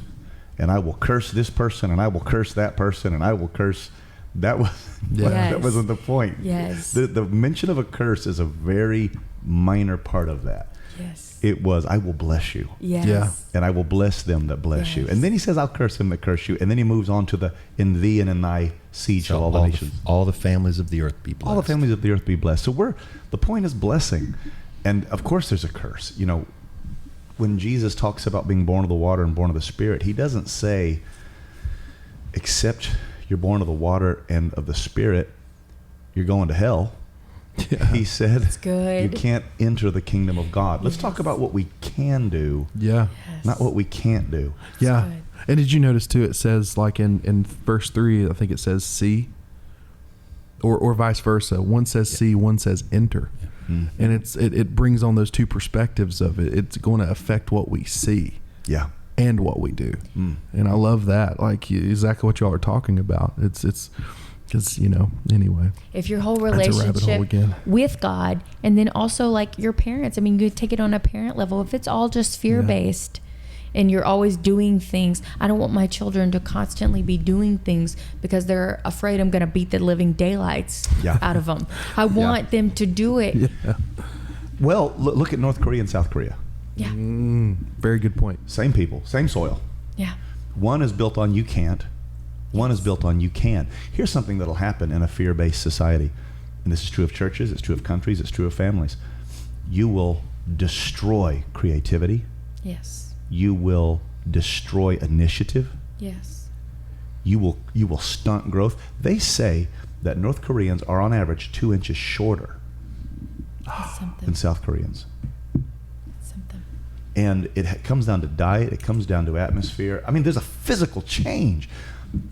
and I will curse this person, and I will curse that person, and I will curse. That wasn't the point. Yes. The mention of a curse is a very minor part of that. Yes. It was, I will bless you. Yes. Yeah. And I will bless them that bless you. And then he says, I'll curse them that curse you. And then he moves on to in thee and in thy seed shall all the nations. All the families of the earth be blessed. All the families of the earth be blessed. So the point is blessing. And of course there's a curse. You know, when Jesus talks about being born of the water and born of the Spirit, he doesn't say, except you're born of the water and of the Spirit, you're going to hell. Yeah. He said, That's good. you can't enter the kingdom of God. Let's talk about what we can do, Yeah. not what we can't do. Yeah. good. And did you notice too, it says like in verse 3, I think it says see, or vice versa. One says see, one says enter. Mm. And it brings on those two perspectives of it. It's going to affect what we see Yeah. and what we do. Mm. And I love that. Like exactly what y'all are talking about. It's because, you know, anyway. If your whole That's a rabbit hole relationship again. with God, and then also like your parents, I mean, you take it on a parent level. If it's all just fear-based and you're always doing things, I don't want my children to constantly be doing things because they're afraid I'm going to beat the living daylights out of them. I want them to do it. Yeah. Well, look at North Korea and South Korea. Yeah. Very good point. Same people, same soil. Yeah. One is built on you can't. One is built on you can. Here's something that'll happen in a fear-based society. And this is true of churches, it's true of countries, it's true of families. You will destroy creativity. Yes. You will destroy initiative. Yes. You will stunt growth. They say that North Koreans are on average 2 inches shorter That's something. than South Koreans. Something. And it comes down to diet. It comes down to atmosphere. I mean, there's a physical change.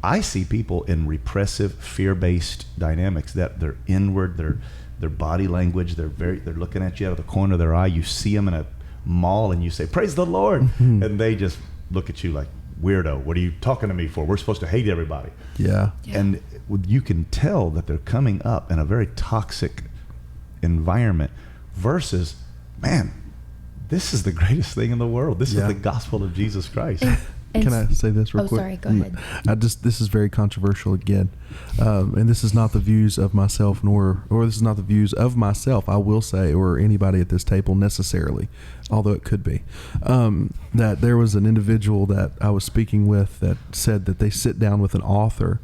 I see people in repressive, fear-based dynamics that they're inward, their body language, they're looking at you out of the corner of their eye. You see them in a mall and you say, "Praise the Lord," and they just look at you like, "Weirdo, what are you talking to me for? We're supposed to hate everybody." Yeah. And you can tell that they're coming up in a very toxic environment versus, man, this is the greatest thing in the world. This is the gospel of Jesus Christ. Can I say this real quick? Sorry, go ahead. This is very controversial again. And this is not the views of myself or this is not the views of myself, I will say, or anybody at this table necessarily, although it could be. That there was an individual that I was speaking with that said that they sit down with an author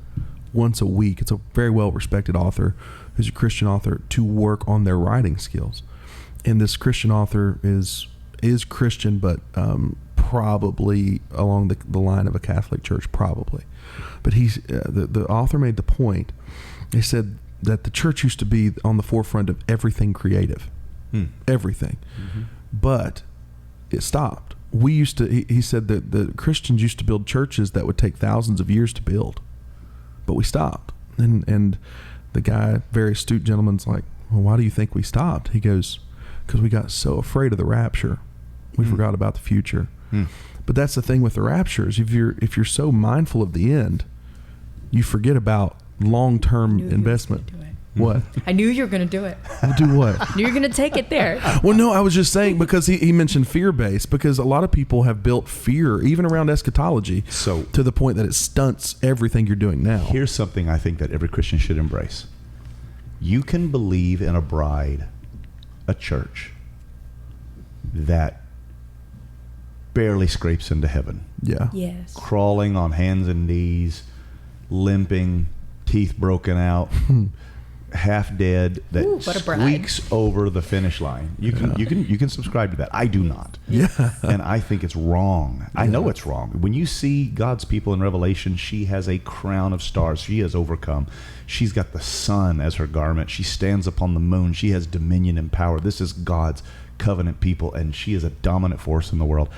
once a week. It's a very well-respected author who's a Christian author to work on their writing skills. And this Christian author is Christian, but probably along the line of a Catholic church, probably. But the author made the point. He said that the church used to be on the forefront of everything creative, everything, but it stopped. We used to. He said that the Christians used to build churches that would take thousands of years to build, but we stopped. And the guy, very astute gentleman's like, "Well, why do you think we stopped?" He goes, "Because we got so afraid of the rapture, we forgot about the future." But that's the thing with the raptures. If you're so mindful of the end, you forget about long-term investment. What? I knew you were going to do it. Do what? I knew you were going to take it there. Well, no, I was just saying because he mentioned fear-based, because a lot of people have built fear, even around eschatology, So to the point that it stunts everything you're doing now. here's something I think that every Christian should embrace. You can believe in a bride, a church, that barely scrapes into heaven. Yeah. Yes. Crawling on hands and knees, limping, teeth broken out, half dead, that Ooh, what a bride. squeaks over the finish line. You can subscribe to that. I do not. Yeah. And I think it's wrong. I know it's wrong. When you see God's people in Revelation, she has a crown of stars. She has overcome. She's got the sun as her garment. She stands upon the moon. She has dominion and power. This is God's covenant people, and she is a dominant force in the world.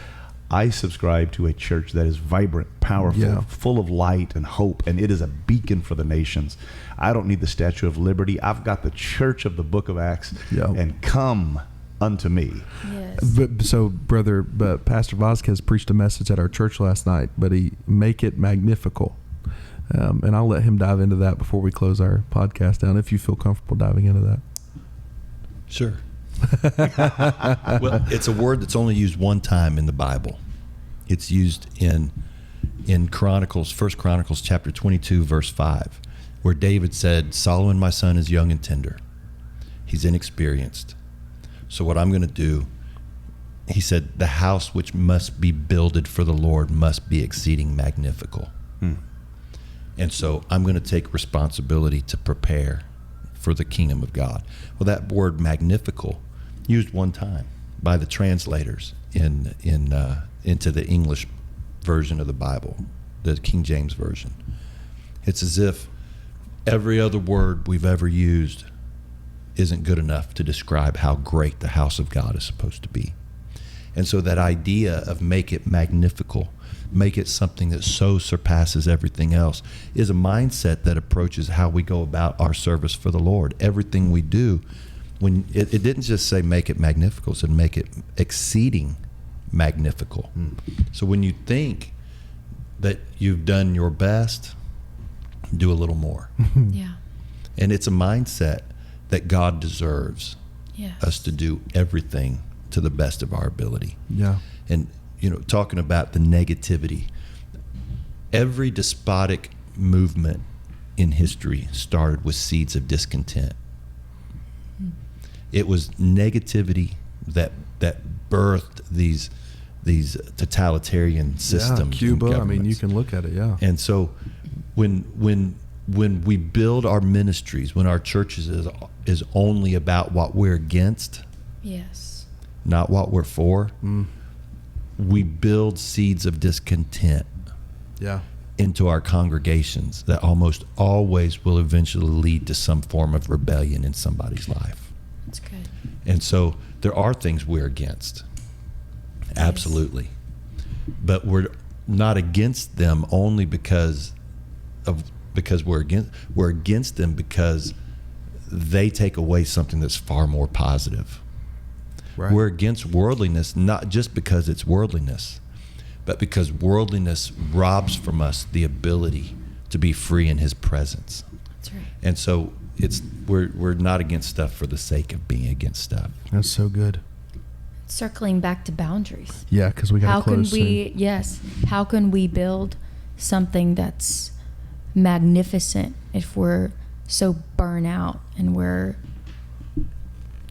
I subscribe to a church that is vibrant, powerful, full of light and hope, and it is a beacon for the nations. I don't need the Statue of Liberty. I've got the church of the book of Acts, and come unto me. Yes. But Pastor Vasquez preached a message at our church last night, but he make it magnifical. And I'll let him dive into that before we close our podcast down, if you feel comfortable diving into that. Sure. Well, it's a word that's only used one time in the Bible. It's used in Chronicles, 1 Chronicles chapter 22, verse 5, where David said, "Solomon, my son, is young and tender. He's inexperienced. So what I'm going to do," he said, "the house which must be builded for the Lord must be exceeding magnifical." And so I'm going to take responsibility to prepare for the kingdom of God. Well, that word magnifical used one time by the translators into the English version of the Bible, the King James Version. It's as if every other word we've ever used isn't good enough to describe how great the house of God is supposed to be. And so that idea of make it magnifical, make it something that so surpasses everything else, is a mindset that approaches how we go about our service for the Lord. Everything we do, when it didn't just say make it magnifical, it said make it exceeding magnifical. So when you think that you've done your best, do a little more. Yeah. And it's a mindset that God deserves Yes. us to do everything to the best of our ability. Yeah. And, talking about the negativity, every despotic movement in history started with seeds of discontent. It was negativity that birthed these totalitarian systems. Yeah, Cuba, and I mean, you governments. can look at it, yeah. And so when we build our ministries, when our churches is only about what we're against, Yes. not what we're for, we build seeds of discontent Yeah. into our congregations that almost always will eventually lead to some form of rebellion in somebody's life. That's good. And so there are things we're against. Absolutely. But we're not against them only because we're against them because they take away something that's far more positive. Right. We're against worldliness not just because it's worldliness, but because worldliness robs from us the ability to be free in his presence. That's right. And so we're not against stuff for the sake of being against stuff. That's so good. Circling back to boundaries. Yeah, because we got How to close can we, yes, how can we build something that's magnificent if we're so burnt out and we're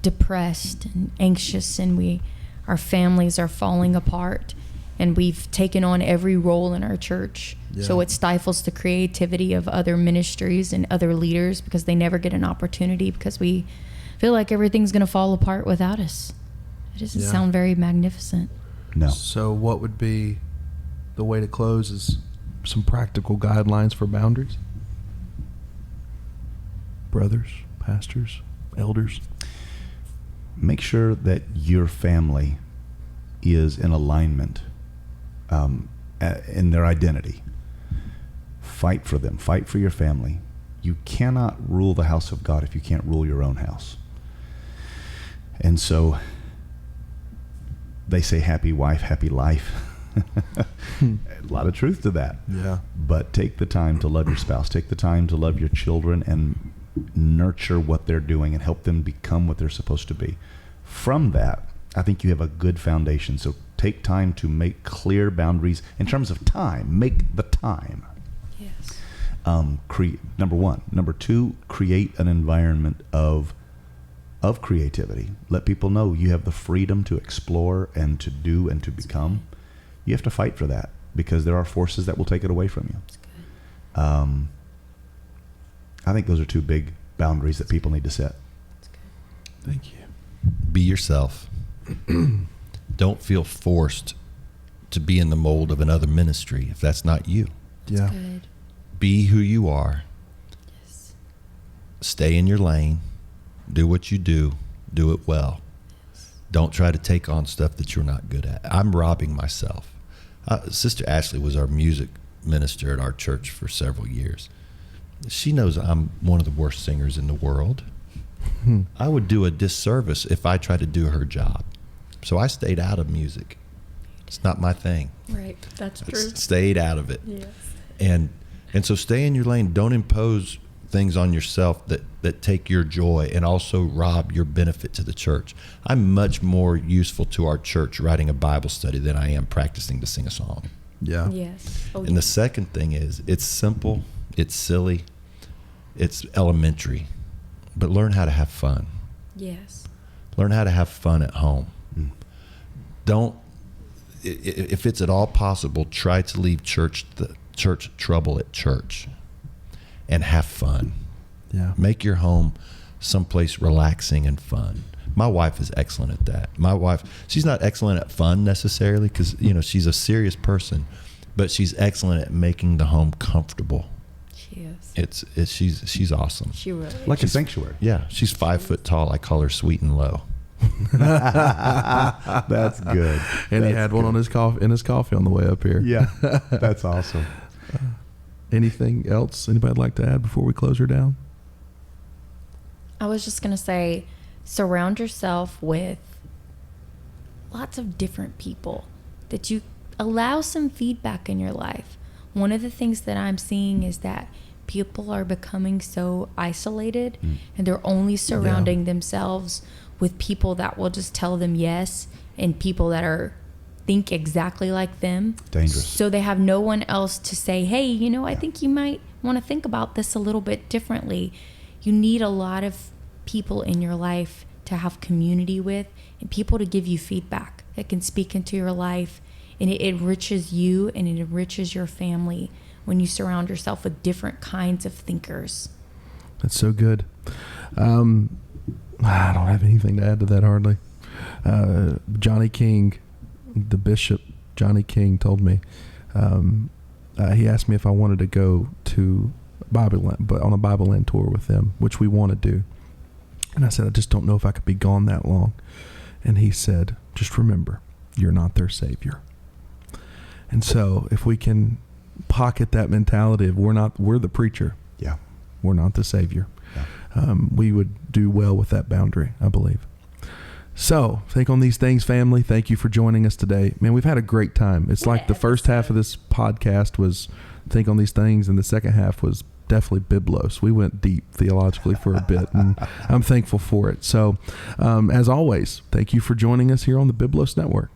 depressed and anxious and our families are falling apart and we've taken on every role in our church. Yeah. So it stifles the creativity of other ministries and other leaders because they never get an opportunity because we feel like everything's going to fall apart without us. It doesn't Yeah. sound very magnificent. No. So what would be the way to close is some practical guidelines for boundaries? Brothers, pastors, elders. Make sure that your family is in alignment in their identity. Fight for them. Fight for your family. You cannot rule the house of God if you can't rule your own house. And so they say happy wife, happy life. A lot of truth to that. Yeah. But take the time to love your spouse. Take the time to love your children and nurture what they're doing and help them become what they're supposed to be. From that, I think you have a good foundation. So take time to make clear boundaries in terms of time. Make the time. Yes. Number one. Number two, create an environment of creativity. Let people know you have the freedom to explore and to do and to become. You have to fight for that because there are forces that will take it away from you. That's good. I think those are two big boundaries that people need to set. That's good. Thank you. Be yourself. Don't feel forced to be in the mold of another ministry if that's not you. Yeah. Good. Be who you are. Yes. Stay in your lane. Do what you do. Do it well. Don't try to take on stuff that you're not good at. I'm robbing myself. Sister Ashley was our music minister at our church for several years. She knows I'm one of the worst singers in the world. I would do a disservice if I tried to do her job. So I stayed out of music. It's not my thing. Right. That's I true. stayed out of it. Yes. And so stay in your lane. Don't impose things on yourself that take your joy and also rob your benefit to the church. I'm much more useful to our church writing a Bible study than I am practicing to sing a song. Yeah. Yes. Oh, And the second thing is it's simple, it's silly, it's elementary, but learn how to have fun. yes. Learn how to have fun at home. Don't, if it's at all possible, try to leave church trouble at church and have fun. Yeah. Make your home someplace relaxing and fun. My wife is excellent at that. My wife, she's not excellent at fun necessarily because, she's a serious person, but she's excellent at making the home comfortable. She is. She's awesome. She really is. Like a sanctuary. Yeah, she's 5 foot tall. I call her sweet and low. That's good. And he had one on his coffee on the way up here. Yeah, that's awesome. Anything else anybody like to add before we close her down? I was just going to say, surround yourself with lots of different people that you allow some feedback in your life. One of the things that I'm seeing is that people are becoming so isolated and they're only surrounding themselves with people that will just tell them yes and people that think exactly like them. Dangerous. So they have no one else to say, hey, I think you might want to think about this a little bit differently. You need a lot of people in your life to have community with and people to give you feedback that can speak into your life, and it enriches you and it enriches your family when you surround yourself with different kinds of thinkers. That's so good. I don't have anything to add to that hardly. Johnny King, the bishop Johnny King, told me, he asked me if I wanted to go to on a Bible Land tour with them, which we want to do. And I said, I just don't know if I could be gone that long. And he said, just remember, you're not their savior. And so if we can pocket that mentality of we're the preacher. Yeah. We're not the savior. Yeah. We would do well with that boundary, I believe. So think on these things, family. Thank you for joining us today. Man, we've had a great time. It's like the first half of this podcast was think on these things, and the second half was definitely Biblos. We went deep theologically for a bit, and I'm thankful for it. So, as always, thank you for joining us here on the Biblos Network.